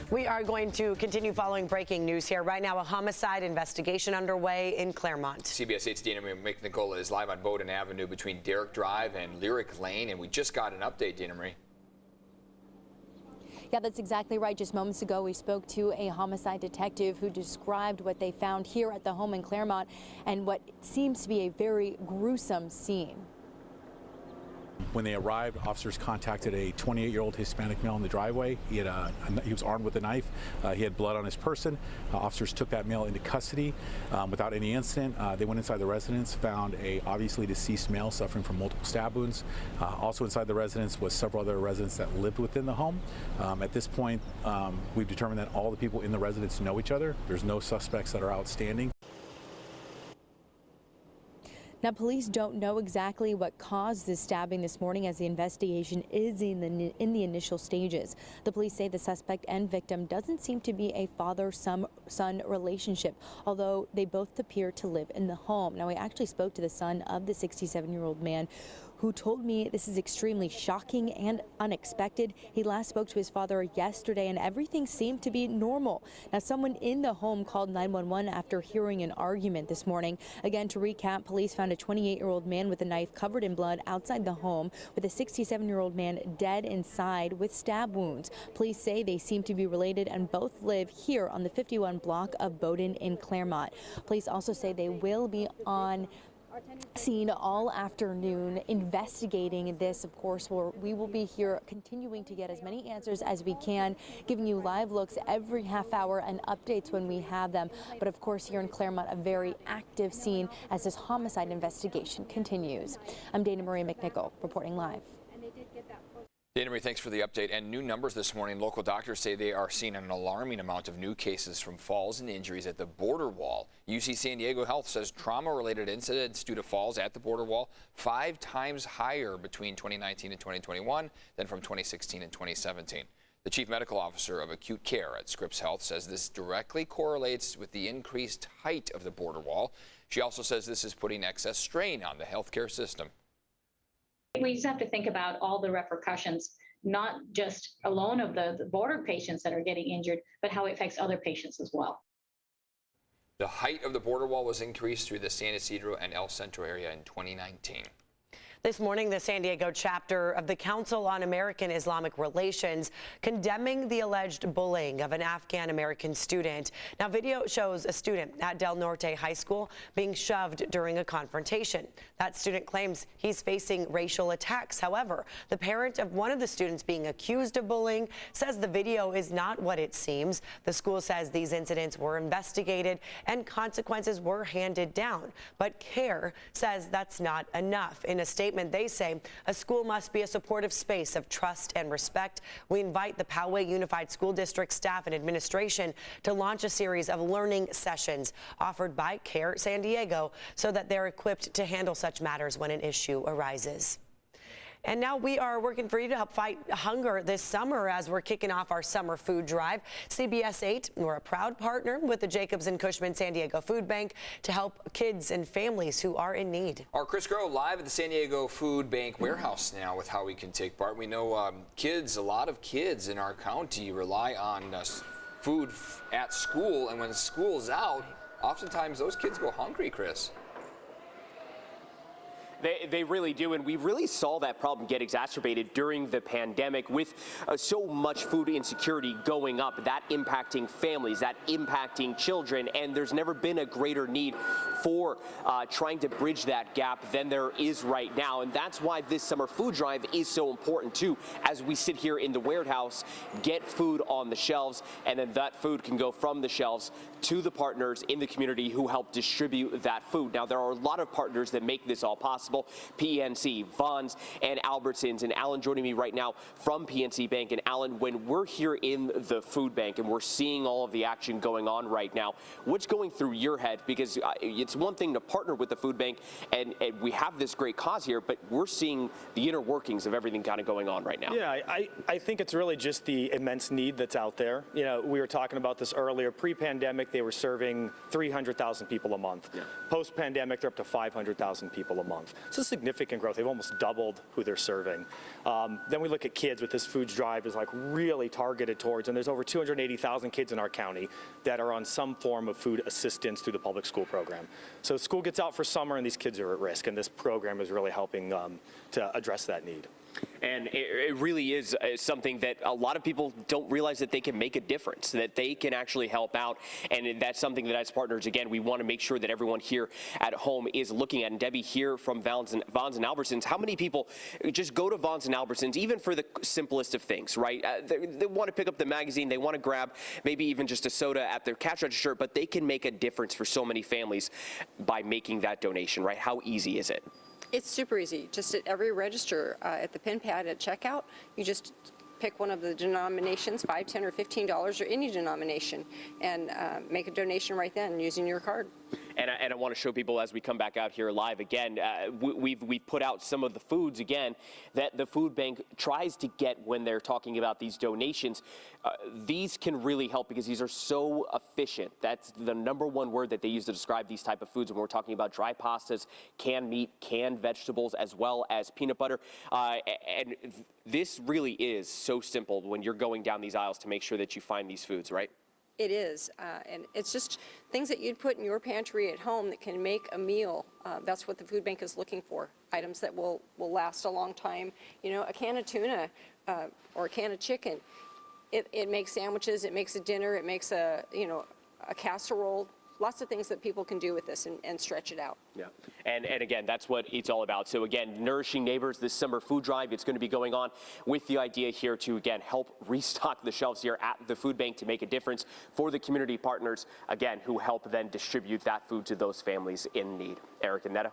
We are going to continue following breaking news here. Right now, a homicide investigation underway in Claremont. CBS 8's Dana Marie McNichol is live on Bowdoin Avenue between Derrick Drive and Lyric Lane, and we just got an update, Dana Marie. Yeah, that's exactly right. Just moments ago, we spoke to a homicide detective who described what they found here at the home in Claremont and what seems to be a very gruesome scene. When they arrived, officers contacted a 28-year-old Hispanic male in the driveway. He was armed with a knife. He had blood on his person. Officers took that male into custody without any incident. They went inside the residence, found a obviously deceased male suffering from multiple stab wounds. Also inside the residence was several other residents that lived within the home. At this point, we've determined that all the people in the residence know each other. There's no suspects that are outstanding. Now, police don't know exactly what caused this stabbing this morning, as the investigation is in the initial stages. The police say the suspect and victim doesn't seem to be a father-son relationship, although they both appear to live in the home. Now, I actually spoke to the son of the 67-year-old man, who told me this is extremely shocking and unexpected. He last spoke to his father yesterday and everything seemed to be normal. Now, someone in the home called 911 after hearing an argument this morning. Again, to recap, police found a 28-year-old man with a knife covered in blood outside the home, with a 67-year-old man dead inside with stab wounds. Police say they seem to be related and both live here on the 51 block of Bowdoin in Claremont. Police also say they will be on scene all afternoon investigating this. Of course, we will be here continuing to get as many answers as we can, giving you live looks every half hour and updates when we have them. But of course, here in Claremont, a very active scene as this homicide investigation continues. I'm Dana Marie McNichol reporting live. Dana Marie, thanks for the update. And new numbers this morning. Local doctors say they are seeing an alarming amount of new cases from falls and injuries at the border wall. UC San Diego Health says trauma-related incidents due to falls at the border wall 5 times higher between 2019 and 2021 than from 2016 and 2017. The chief medical officer of acute care at Scripps Health says this directly correlates with the increased height of the border wall. She also says this is putting excess strain on the healthcare system. We just have to think about all the repercussions, not just alone of the border patients that are getting injured, but how it affects other patients as well. The height of the border wall was increased through the San Ysidro and El Centro area in 2019. This morning, the San Diego chapter of the Council on American Islamic Relations condemning the alleged bullying of an Afghan-American student. Now, video shows a student at Del Norte High School being shoved during a confrontation. That student claims he's facing racial attacks. However, the parent of one of the students being accused of bullying says the video is not what it seems. The school says these incidents were investigated and consequences were handed down. But CARE says that's not enough. In a statement, they say a school must be a supportive space of trust and respect. We invite the Poway Unified School District staff and administration to launch a series of learning sessions offered by CARE San Diego so that they're equipped to handle such matters when an issue arises. And now we are working for you to help fight hunger this summer as we're kicking off our summer food drive. CBS 8, we're a proud partner with the Jacobs and Cushman San Diego Food Bank to help kids and families who are in need. Our Chris Groh live at the San Diego Food Bank warehouse now with how we can take part. We know a lot of kids in our county rely on food at school, and when school's out, oftentimes those kids go hungry, Chris. They really do, and we really saw that problem get exacerbated during the pandemic with so much food insecurity going up, that impacting families, that impacting children, and there's never been a greater need for trying to bridge that gap than there is right now, and that's why this summer food drive is so important too. As we sit here in the warehouse, get food on the shelves, and then that food can go from the shelves to the partners in the community who help distribute that food. Now, there are a lot of partners that make this all possible. PNC, Vons, and Albertsons. And Alan joining me right now from PNC Bank. And Alan, when we're here in the food bank and we're seeing all of the action going on right now, what's going through your head? Because it's one thing to partner with the food bank and we have this great cause here, but we're seeing the inner workings of everything kind of going on right now. Yeah, I think it's really just the immense need that's out there. You know, we were talking about this earlier. Pre-pandemic, they were serving 300,000 people a month. Yeah. Post-pandemic, they're up to 500,000 people a month. So significant growth. They've almost doubled who they're serving. Then we look at kids with this Foods Drive is like really targeted towards, and there's over 280,000 kids in our county that are on some form of food assistance through the public school program. So school gets out for summer and these kids are at risk, and this program is really helping to address that need. And it really is something that a lot of people don't realize that they can make a difference, that they can actually help out. And that's something that as partners, again, we want to make sure that everyone here at home is looking at. And Debbie, here from Vons and Albertsons, how many people just go to Vons and Albertsons, even for the simplest of things, right? They want to pick up the magazine, they want to grab maybe even just a soda at their cash register, but they can make a difference for so many families by making that donation, right? How easy is it? It's super easy. Just at every register, at the pin pad at checkout, you just pick one of the denominations, $5, $10, or $15, or any denomination, and make a donation right then using your card. And I want to show people as we come back out here live again, we've put out some of the foods again that the food bank tries to get when they're talking about these donations. These can really help because these are so efficient. That's the #1 word that they use to describe these type of foods when we're talking about dry pastas, canned meat, canned vegetables, as well as peanut butter. And this really is so simple when you're going down these aisles to make sure that you find these foods, right? It is, and it's just things that you'd put in your pantry at home that can make a meal. That's what the food bank is looking for, items that will last a long time. You know, a can of tuna or a can of chicken, it makes sandwiches, it makes a dinner, it makes a casserole. Lots of things that people can do with this and stretch it out. Yeah, and again, that's what it's all about. So again, Nourishing Neighbors, this summer food drive, it's going to be going on with the idea here to, again, help restock the shelves here at the food bank to make a difference for the community partners, again, who help then distribute that food to those families in need. Eric and Netta.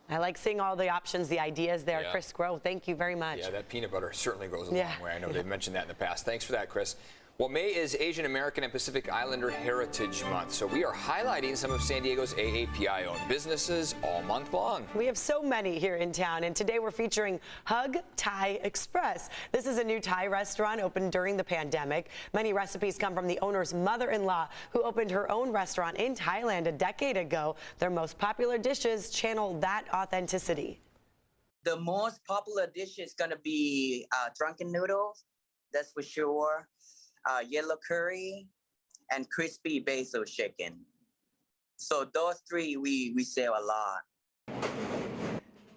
I like seeing all the options, the ideas there. Yeah. Chris Grove, thank you very much. Yeah, that peanut butter certainly goes a long way. I know they've mentioned that in the past. Thanks for that, Chris. Well, May is Asian American and Pacific Islander Heritage Month, so we are highlighting some of San Diego's AAPI-owned businesses all month long. We have so many here in town, and today we're featuring Hug Thai Express. This is a new Thai restaurant opened during the pandemic. Many recipes come from the owner's mother-in-law, who opened her own restaurant in Thailand a decade ago. Their most popular dishes channel that authenticity. The most popular dish is going to be drunken noodles, that's for sure. Yellow curry, and crispy basil chicken. So those three we sell a lot.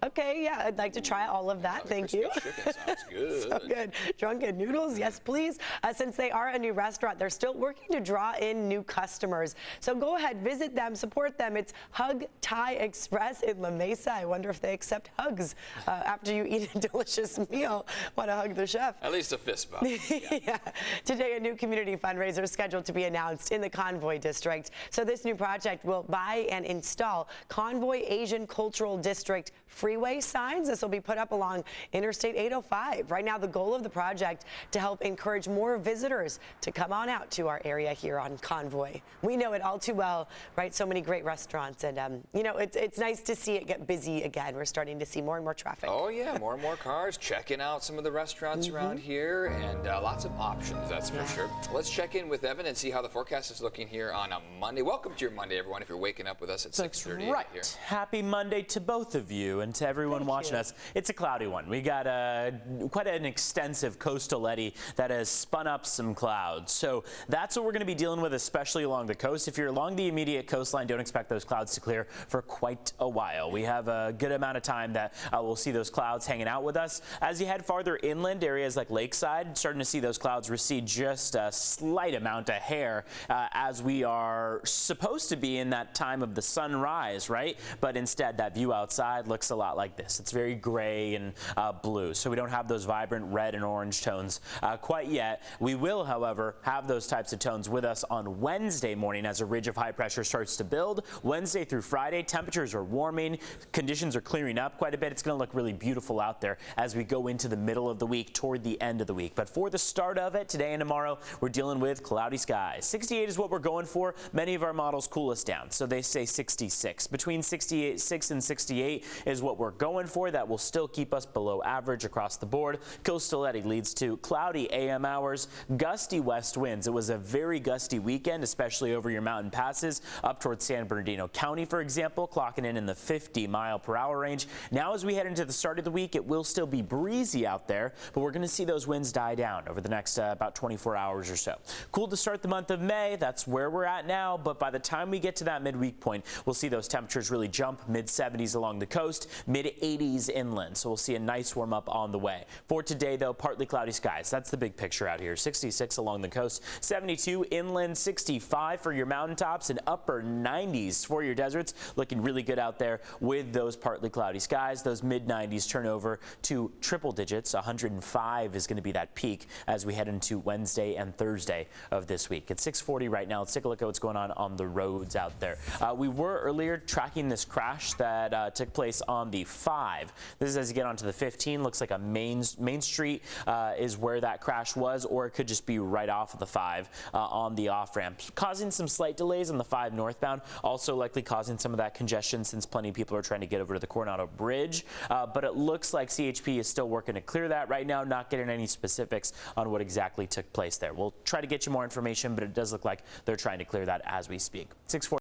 Okay, yeah, I'd like to try all of that. Thank you. Chicken sounds good. So good. Drunken noodles, yes, please. Since they are a new restaurant, they're still working to draw in new customers. So go ahead, visit them, support them. It's Hug Thai Express in La Mesa. I wonder if they accept hugs after you eat a delicious meal. Want to hug the chef? At least a fist bump. Yeah. Today, a new community fundraiser is scheduled to be announced in the Convoy District. So this new project will buy and install Convoy Asian Cultural District freeway signs. This will be put up along Interstate 805. Right now, the goal of the project to help encourage more visitors to come on out to our area here on Convoy. We know it all too well, right? So many great restaurants, and you know, it's nice to see it get busy again. We're starting to see more and more traffic. Oh yeah, more and more cars checking out some of the restaurants around here, and lots of options, that's for sure. Let's check in with Evan and see how the forecast is looking here on a Monday. Welcome to your Monday, everyone, if you're waking up with us at 6:30 right here. Happy Monday to both of you and to everyone watching us. It's a cloudy one. We got quite an extensive coastal eddy that has spun up some clouds. So that's what we're going to be dealing with, especially along the coast. If you're along the immediate coastline, don't expect those clouds to clear for quite a while. We have a good amount of time that we'll see those clouds hanging out with us. As you head farther inland, areas like Lakeside, starting to see those clouds recede just a slight amount, a hair, as we are supposed to be in that time of the sunrise, right? But instead, that view outside looks a lot like this. It's very gray and blue, so we don't have those vibrant red and orange tones quite yet. We will, however, have those types of tones with us on Wednesday morning as a ridge of high pressure starts to build. Wednesday through Friday, temperatures are warming, conditions are clearing up quite a bit. It's going to look really beautiful out there as we go into the middle of the week, toward the end of the week. But for the start of it, today and tomorrow, we're dealing with cloudy skies. 68 is what we're going for. Many of our models cool us down, so they say 66. Between 66 and 68 is what we're we're going for that will still keep us below average across the board. Coastal eddy leads to cloudy AM hours, gusty west winds. It was a very gusty weekend, especially over your mountain passes up towards San Bernardino County, for example, clocking in the 50-mile-per-hour range. Now, as we head into the start of the week, it will still be breezy out there, but we're going to see those winds die down over the next about 24 hours or so. Cool to start the month of May. That's where we're at now, but by the time we get to that midweek point, we'll see those temperatures really jump, mid-70s along the coast, mid-80s inland. So we'll see a nice warm up on the way. For today, though, partly cloudy skies. That's the big picture out here. 66 along the coast, 72 inland, 65 for your mountaintops, and upper 90s for your deserts. Looking really good out there with those partly cloudy skies. Those mid-90s turn over to triple digits. 105 is going to be that peak as we head into Wednesday and Thursday of this week. It's 6:40 right now. Let's take a look at what's going on the roads out there. We were earlier tracking this crash that took place on the 5. This is as you get onto the 15. Looks like a main street is where that crash was, or it could just be right off of the 5 on the off ramp, causing some slight delays on the 5 northbound. Also likely causing some of that congestion since plenty of people are trying to get over to the Coronado Bridge. But it looks like CHP is still working to clear that right now, not getting any specifics on what exactly took place there. We'll try to get you more information, but it does look like they're trying to clear that as we speak. 6:40.